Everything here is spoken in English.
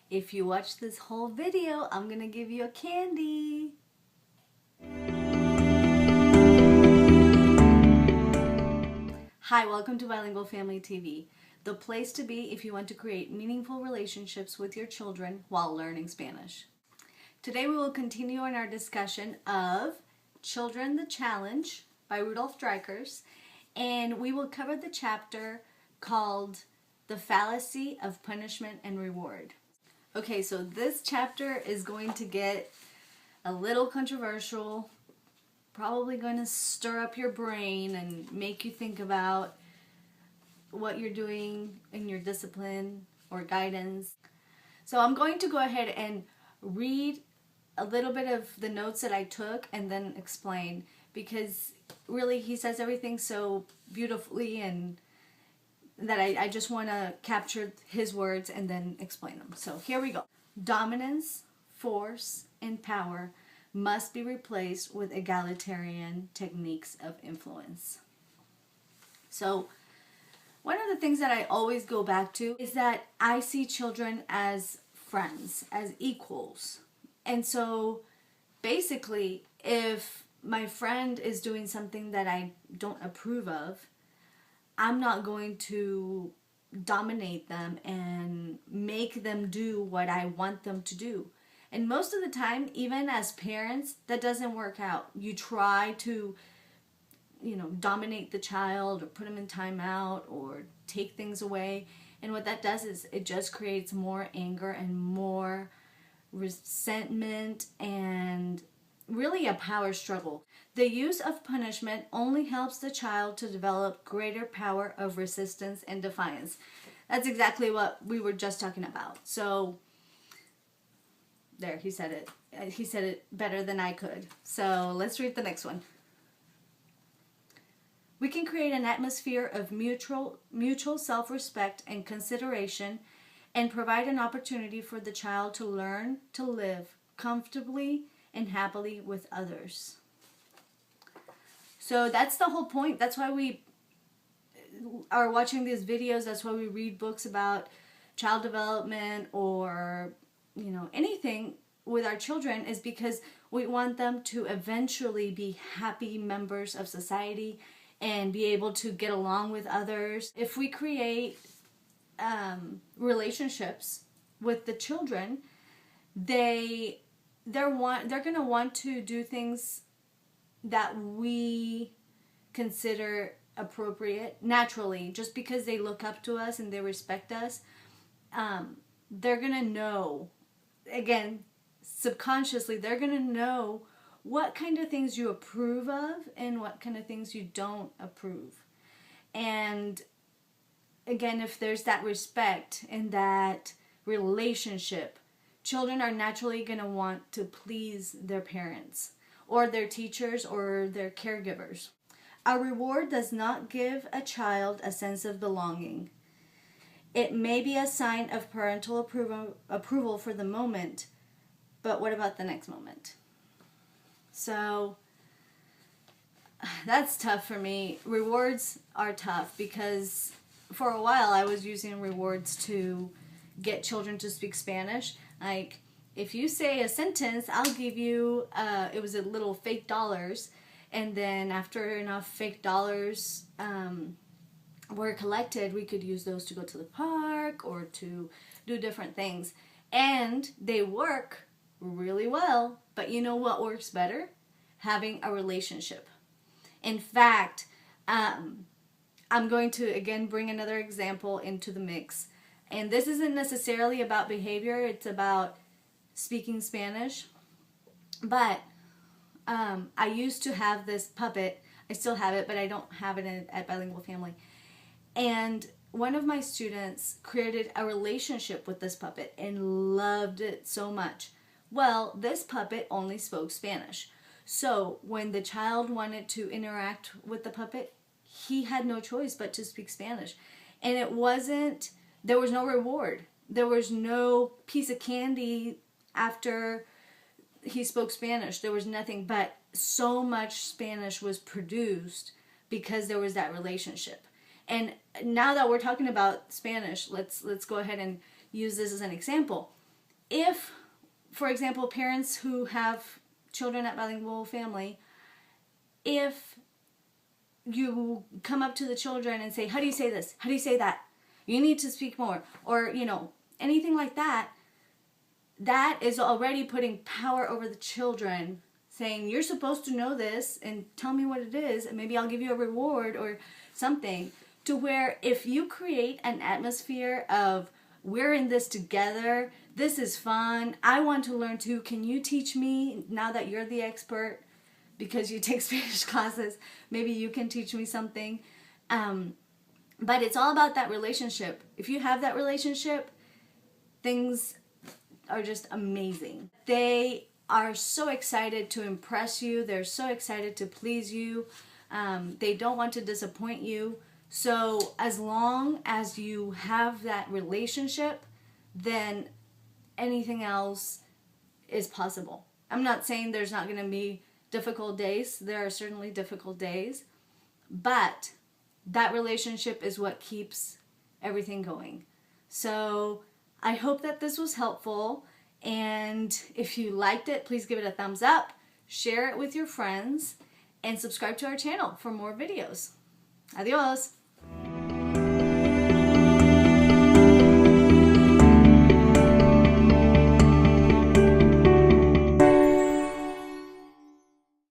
If you watch this whole video, I'm gonna give you a candy. Hi, welcome to Bilingual Family TV, the place to be if you want to create meaningful relationships with your children while learning Spanish. Today we will continue on our discussion of Children the Challenge by Rudolph Dreikurs, and we will cover the chapter called The Fallacy of Punishment and Reward. Okay, so this chapter is going to get a little controversial, probably going to stir up your brain and make you think about what you're doing in your discipline or guidance. So I'm going to go ahead and read a little bit of the notes that I took and then explain, because really he says everything so beautifully and that I just want to capture his words and then explain them. So here we go. Dominance, force, and power must be replaced with egalitarian techniques of influence. So one of the things that I always go back to is that I see children as friends, as equals. And so basically, if my friend is doing something that I don't approve of, I'm not going to dominate them and make them do what I want them to do. And most of the time, even as parents, that doesn't work out. You try to, dominate the child or put them in timeout or take things away. And what that does is it just creates more anger and more resentment and really a power struggle. The use of punishment only helps the child to develop greater power of resistance and defiance. That's exactly what we were just talking about. So there, he said it. He said it better than I could. So let's read the next one. We can create an atmosphere of mutual self-respect and consideration and provide an opportunity for the child to learn to live comfortably and happily with others. So that's the whole point. That's why we are watching these videos. That's why we read books about child development or, anything with our children, is because we want them to eventually be happy members of society and be able to get along with others. If we create relationships with the children, they're going to want to do things that we consider appropriate naturally, just because they look up to us and they respect us. They're going to know, again, subconsciously, they're going to know what kind of things you approve of and what kind of things you don't approve. And again, if there's that respect and that relationship, children are naturally going to want to please their parents or their teachers or their caregivers. A reward does not give a child a sense of belonging. It may be a sign of parental approval for the moment, but what about the next moment? So that's tough for me. Rewards are tough because for a while I was using rewards to get children to speak Spanish. Like, if you say a sentence, I'll give you, it was a little fake dollars. And then after enough fake dollars were collected, we could use those to go to the park or to do different things. And they work really well. But you know what works better? Having a relationship. In fact, I'm going to again bring another example into the mix. And this isn't necessarily about behavior, it's about speaking Spanish. But I used to have this puppet. I still have it, but I don't have it at Bilingual Family. And one of my students created a relationship with this puppet and loved it so much. Well, this puppet only spoke Spanish. So when the child wanted to interact with the puppet, he had no choice but to speak Spanish. And there was no reward. There was no piece of candy after he spoke Spanish. There was nothing, but so much Spanish was produced because there was that relationship. And now that we're talking about Spanish, let's go ahead and use this as an example. if, for example, parents who have children at Bilingual Family, if you come up to the children and say, how do you say this? How do you say that? You need to speak more. Or, anything like that, that is already putting power over the children, saying, you're supposed to know this and tell me what it is, and maybe I'll give you a reward or something. To where if you create an atmosphere of, we're in this together, this is fun, I want to learn too, can you teach me now that you're the expert because you take Spanish classes, maybe you can teach me something. But it's all about that relationship. If you have that relationship, things are just amazing. They are so excited to impress you. They're so excited to please you. They don't want to disappoint you. So as long as you have that relationship, then anything else is possible. I'm not saying there's not going to be difficult days. There are certainly difficult days. But that relationship is what keeps everything going. So I hope that this was helpful. And if you liked it, please give it a thumbs up, share it with your friends, and subscribe to our channel for more videos. Adios!